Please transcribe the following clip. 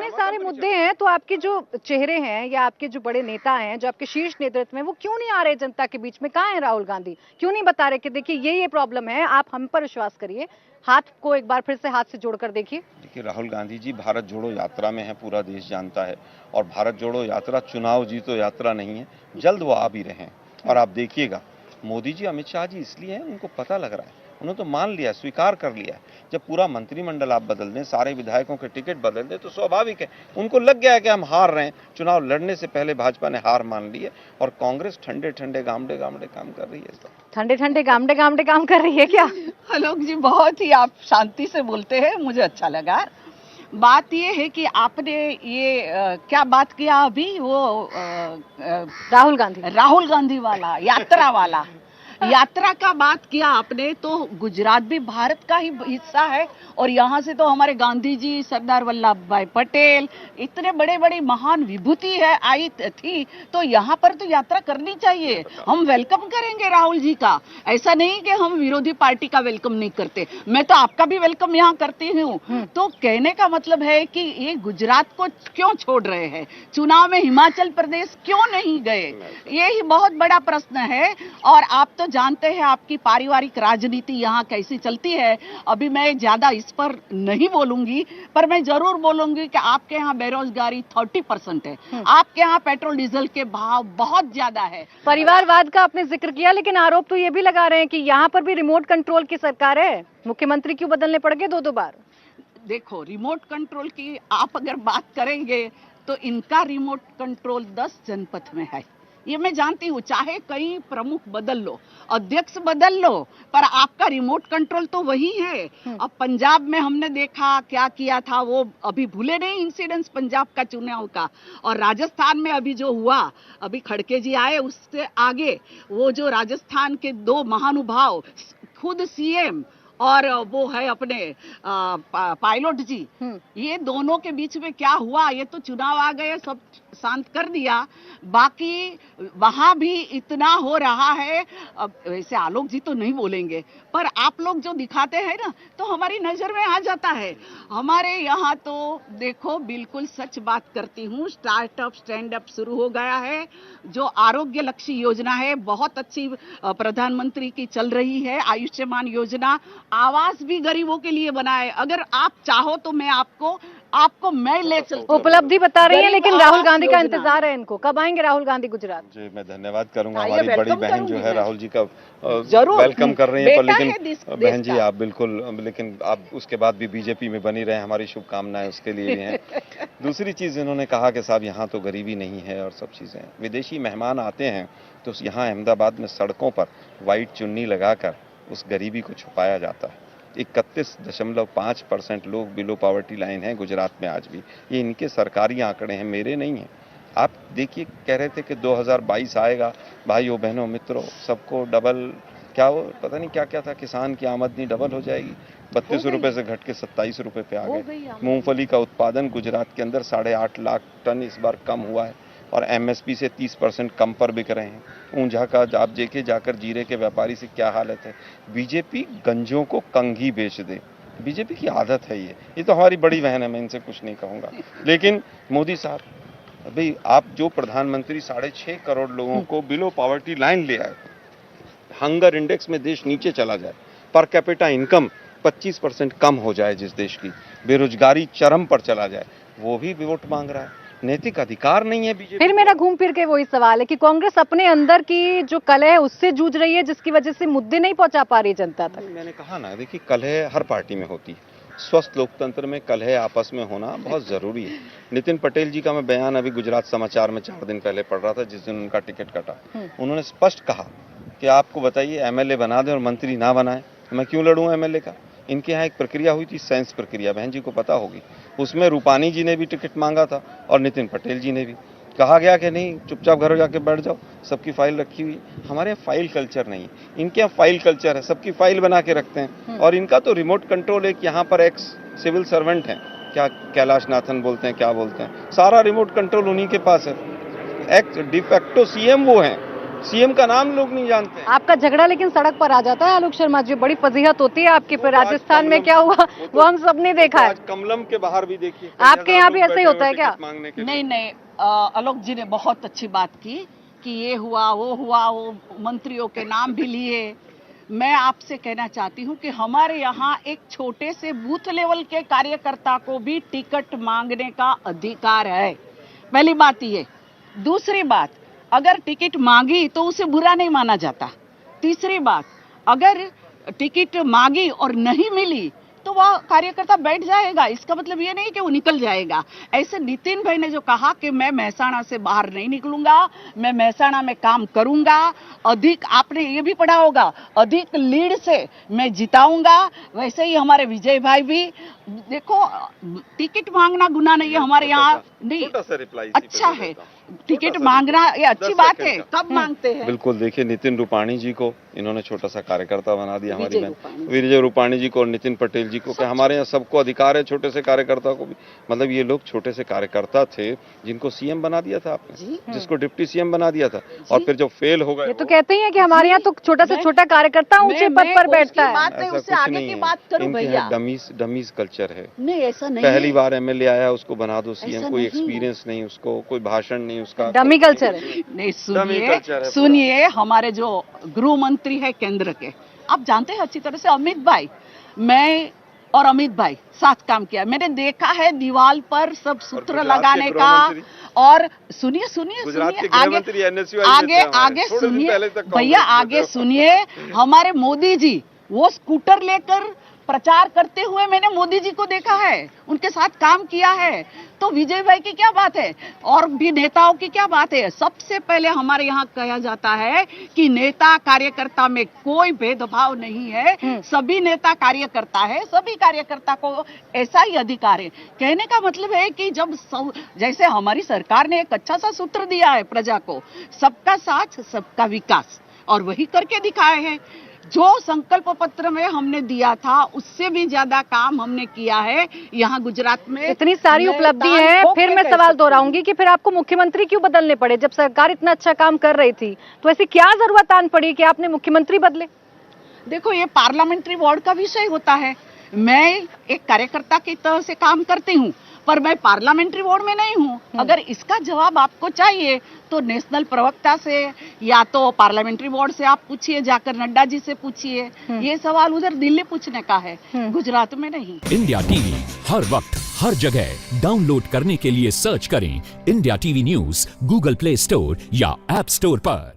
इतने सारे मुद्दे हैं तो आपके जो चेहरे हैं या आपके जो बड़े नेता हैं, जो आपके शीर्ष नेतृत्व में, वो क्यों नहीं आ रहे जनता के बीच में? कहाँ है राहुल गांधी? क्यों नहीं बता रहे कि देखिए ये प्रॉब्लम है, आप हम पर विश्वास करिए, हाथ को एक बार फिर से हाथ से जोड़कर देखिए। देखिए, राहुल गांधी जी भारत जोड़ो यात्रा में है, पूरा देश जानता है। और भारत जोड़ो यात्रा चुनाव जीतो यात्रा नहीं है, जल्द वो आ भी रहे हैं। और आप देखिएगा, मोदी जी अमित शाह जी इसलिए हैं, उनको पता लग रहा है, उन्होंने तो मान लिया, स्वीकार कर लिया है। जब पूरा मंत्रिमंडल आप बदल दें, सारे विधायकों के टिकट बदल दें, तो स्वाभाविक है उनको लग गया है कि हम हार रहे हैं। चुनाव लड़ने से पहले भाजपा ने हार मान ली है और कांग्रेस ठंडे ठंडे गामडे गामडे काम कर रही है। ठंडे ठंडे गामडे गामडे काम कर रही है क्या? आलोक जी, बहुत ही आप शांति से बोलते हैं, मुझे अच्छा लगा। बात ये है कि आपने ये क्या बात किया अभी, वो राहुल गांधी वाला यात्रा वाला यात्रा का बात किया आपने, तो गुजरात भी भारत का ही हिस्सा है और यहाँ से तो हमारे गांधी जी, सरदार वल्लभ भाई पटेल, इतने बड़े बड़े महान विभूति है आई थी, तो यहाँ पर तो यात्रा करनी चाहिए। हम वेलकम करेंगे राहुल जी का, ऐसा नहीं कि हम विरोधी पार्टी का वेलकम नहीं करते, मैं तो आपका भी वेलकम यहाँ करती हूँ। तो कहने का मतलब है कि ये गुजरात को क्यों छोड़ रहे हैं, चुनाव में हिमाचल प्रदेश क्यों नहीं गए, ये ही बहुत बड़ा प्रश्न है। और आप तो जानते हैं आपकी पारिवारिक राजनीति यहाँ कैसी चलती है। अभी मैं ज्यादा इस पर नहीं बोलूंगी, पर मैं जरूर बोलूंगी कि आपके यहाँ बेरोजगारी 30% है, आपके यहाँ पेट्रोल डीजल के भाव बहुत ज्यादा है। परिवारवाद का आपने जिक्र किया, लेकिन आरोप तो ये भी लगा रहे हैं कि यहाँ पर भी रिमोट कंट्रोल की सरकार है, मुख्यमंत्री क्यों बदलने पड़ गए 2-2 बार? देखो, रिमोट कंट्रोल की आप अगर बात करेंगे तो इनका रिमोट कंट्रोल 10 जनपद में है, ये मैं जानती हूँ। चाहे कई प्रमुख बदल लो, अध्यक्ष बदल लो, पर आपका रिमोट कंट्रोल तो वही है। अब पंजाब में हमने देखा क्या किया था, वो अभी भूले नहीं इंसिडेंस पंजाब का चुनाव का। और राजस्थान में अभी जो हुआ, अभी खड़के जी आए, उससे आगे वो जो राजस्थान के 2 महानुभाव, खुद सीएम और वो है अपने पायलट जी, ये दोनों के बीच में क्या हुआ, ये तो चुनाव आ गए, सब शांत कर दिया। बाकी वहां भी इतना हो रहा है। अब वैसे आलोक जी तो नहीं बोलेंगे, पर आप लोग जो दिखाते हैं ना, तो हमारी नजर में आ जाता है। हमारे यहाँ तो देखो, बिल्कुल सच बात करती हूँ, स्टार्टअप स्टैंड अप शुरू हो गया है। जो आरोग्य लक्ष्य योजना है बहुत अच्छी प्रधानमंत्री की चल रही है, आयुष्मान योजना, आवास भी गरीबों के लिए बनाए। अगर आप चाहो तो मैं आपको मैं ले चलती हूँ। उपलब्धि बता रही है, लेकिन राहुल गांधी का इंतजार है इनको। कब आएंगे राहुल गांधी गुजरात? जी, मैं धन्यवाद करूंगा, हमारी बड़ी बहन जो है राहुल जी का जरूर वेलकम कर रही है। पर लेकिन बहन जी, का। आप बिल्कुल, लेकिन आप उसके बाद भी बीजेपी में बनी रहे, हमारी शुभकामनाएं उसके लिए भी हैं। दूसरी चीज इन्होंने कहा कि साहब यहाँ तो गरीबी नहीं है और सब चीजें, विदेशी मेहमान आते हैं तो यहाँ अहमदाबाद में सड़कों पर व्हाइट चुन्नी लगाकर उस गरीबी को छुपाया जाता है। 31.5% लोग बिलो पॉवर्टी लाइन है गुजरात में आज भी। ये इनके सरकारी आंकड़े हैं, मेरे नहीं हैं। आप देखिए, कह रहे थे कि 2022 आएगा, भाइयों बहनों मित्रों, सबको डबल, क्या वो पता नहीं क्या क्या था, किसान की आमदनी डबल हो जाएगी। 32 रुपए से घट के 27 रुपए पे आ गए। मूंगफली का उत्पादन गुजरात के अंदर 8.5 लाख टन इस बार कम हुआ है और एमएसपी से 30% कम पर बिक रहे हैं। ऊंझा का आप देखे जाकर जीरे के व्यापारी से क्या हालत है। बीजेपी गंजों को कंघी बेच दे, बीजेपी की आदत है ये तो हमारी बड़ी बहन है, मैं इनसे कुछ नहीं कहूंगा। लेकिन मोदी साहब, अभी आप जो प्रधानमंत्री 6.5 करोड़ लोगों को बिलो पॉवर्टी लाइन ले आए, हंगर इंडेक्स में देश नीचे चला जाए, पर कैपिटा इनकम 25% कम हो जाए जिस देश की, बेरोजगारी चरम पर चला जाए, वो भी वोट मांग रहा है। नैतिक अधिकार नहीं है बीजेपी। फिर मेरा घूम फिर के वही सवाल है कि कांग्रेस अपने अंदर की जो कलह है उससे जूझ रही है, जिसकी वजह से मुद्दे नहीं पहुंचा पा रही जनता तक। मैंने कहा ना, देखिए, कलह हर पार्टी में होती है। स्वस्थ लोकतंत्र में कलह आपस में होना बहुत जरूरी है। नितिन पटेल जी का मैं बयान अभी गुजरात समाचार में 4 दिन पहले पढ़ रहा था, जिस दिन उनका टिकट कटा। उन्होंने स्पष्ट कहा कि आपको बताइए, एमएलए बना दें और मंत्री ना बनाए, मैं क्यों लड़ूं एमएलए का। इनके यहाँ एक प्रक्रिया हुई थी, सेंस प्रक्रिया, बहन जी को पता होगी। उसमें रूपानी जी ने भी टिकट मांगा था और नितिन पटेल जी ने भी। कहा गया कि नहीं, चुपचाप घर जाके बैठ जाओ, सबकी फाइल रखी हुई। हमारे यहाँ फाइल कल्चर नहीं है, इनके यहाँ फाइल कल्चर है, सबकी फाइल बना के रखते हैं। और इनका तो रिमोट कंट्रोल, एक यहाँ पर एक्स सिविल सर्वेंट है, क्या कैलाश नाथन बोलते हैं, क्या बोलते हैं, सारा रिमोट कंट्रोल उन्हीं के पास है। एक्स डिफेक्टो सीएम वो हैं, सीएम का नाम लोग नहीं जानते हैं। आपका झगड़ा लेकिन सड़क पर आ जाता है आलोक शर्मा जी, बड़ी फजीहत होती है आपकी। फिर वो तो आज राजस्थान में कमलम- क्या हुआ वो हम सब ने देखा है। आज कमलम के बाहर भी देखिए, आपके यहाँ भी ऐसे ही होता है क्या? मांगने के लिए। नहीं नहीं, आलोक जी ने बहुत अच्छी बात की कि ये हुआ, वो मंत्रियों के नाम भी लिए। मैं आपसे कहना चाहती हूँ कि हमारे यहाँ एक छोटे से बूथ लेवल के कार्यकर्ता को भी टिकट मांगने का अधिकार है। पहली बात ये। दूसरी बात, अगर टिकट मांगी तो उसे बुरा नहीं माना जाता। तीसरी बात, अगर टिकट मांगी और नहीं मिली तो वह कार्यकर्ता बैठ जाएगा, इसका मतलब ये नहीं कि वो निकल जाएगा। ऐसे नितिन भाई ने जो कहा कि मैं मेहसाणा से बाहर नहीं निकलूंगा, मैं मेहसाणा में काम करूंगा, अधिक, आपने ये भी पढ़ा होगा, अधिक लीड से मैं जिताऊंगा। वैसे ही हमारे विजय भाई भी, देखो टिकट मांगना गुनाह नहीं है हमारे यहाँ, नहीं, छोटा सा रिप्लाई अच्छा है टिकट मांगना, ये अच्छी बात है। कब मांगते हैं? बिल्कुल, देखिए नितिन रूपाणी जी को इन्होंने छोटा सा कार्यकर्ता बना दिया, हमारी विजय बहन रूपाणी। विजय रूपाणी जी को और नितिन पटेल जी को, कि हमारे यहाँ सबको अधिकार है, छोटे से कार्यकर्ता को भी। मतलब ये लोग छोटे से कार्यकर्ता थे जिनको सीएम बना दिया था आपने, जिसको डिप्टी सीएम बना दिया था, और फिर जब फेल हो गए ये तो कहते ही है कि हमारे यहाँ तो छोटा से छोटा कार्यकर्ता ऊंचे पद पर बैठता है। बात है, उससे आगे की बात करूं भैया। डमीज कल्चर है। नहीं, ऐसा नहीं पहली है। बार एमएलए आया उसको बना दो सीएम, ऐसा कोई नहीं एक्सपीरियंस नहीं उसको, कोई भाषण नहीं उसका। डमी कल्चर है। नहीं, डमी कल्चर है सुनिए, हमारे जो गृह मंत्री है केंद्र के, आप जानते हैं अच्छी तरह से, अमित भाई, मैं और अमित भाई साथ काम किया। मैंने देखा है दीवार पर सब सूत्र गुजरात के लगाने गृह का। मंत्री? और सुनिए सुनिए गुजरात के सुनिए, गृह आगे मंत्री NSUI में थे हमारे। आगे थोड़े दिन सुनिए पहले तक भैया, कांग्रेस में आगे थे। सुनिए। हमारे मोदी जी वो स्कूटर लेकर प्रचार करते हुए मैंने मोदी जी को देखा है, उनके साथ काम किया है। तो विजय भाई की क्या बात है, और भी नेताओं की क्या बात है। सबसे पहले हमारे यहाँ कहा जाता है कि नेता कार्यकर्ता में कोई भेदभाव नहीं है, सभी नेता कार्यकर्ता है, सभी कार्यकर्ता को ऐसा ही अधिकार है। कहने का मतलब है कि जब जैसे हमारी सरकार ने एक अच्छा सा सूत्र दिया है प्रजा को, सबका साथ सबका विकास, और वही करके दिखाए हैं। जो संकल्प पत्र में हमने दिया था उससे भी ज्यादा काम हमने किया है यहाँ गुजरात में। इतनी सारी उपलब्धि है, फिर मैं सवाल दोहराऊंगी कि फिर आपको मुख्यमंत्री क्यों बदलने पड़े? जब सरकार इतना अच्छा काम कर रही थी तो ऐसी क्या जरूरत आन पड़ी कि आपने मुख्यमंत्री बदले? देखो, ये पार्लियामेंट्री वार्ड का विषय होता है। मैं एक कार्यकर्ता की तरह से काम करती हूँ, पर मैं पार्लियामेंट्री वार्ड में नहीं हूँ। अगर इसका जवाब आपको चाहिए तो नेशनल प्रवक्ता से या तो पार्लियामेंट्री वार्ड से आप पूछिए, जाकर नड्डा जी से पूछिए। ये सवाल उधर दिल्ली पूछने का है, गुजरात में नहीं। इंडिया टीवी हर वक्त हर जगह डाउनलोड करने के लिए सर्च करें India TV news Google play store या ऐप स्टोर पर।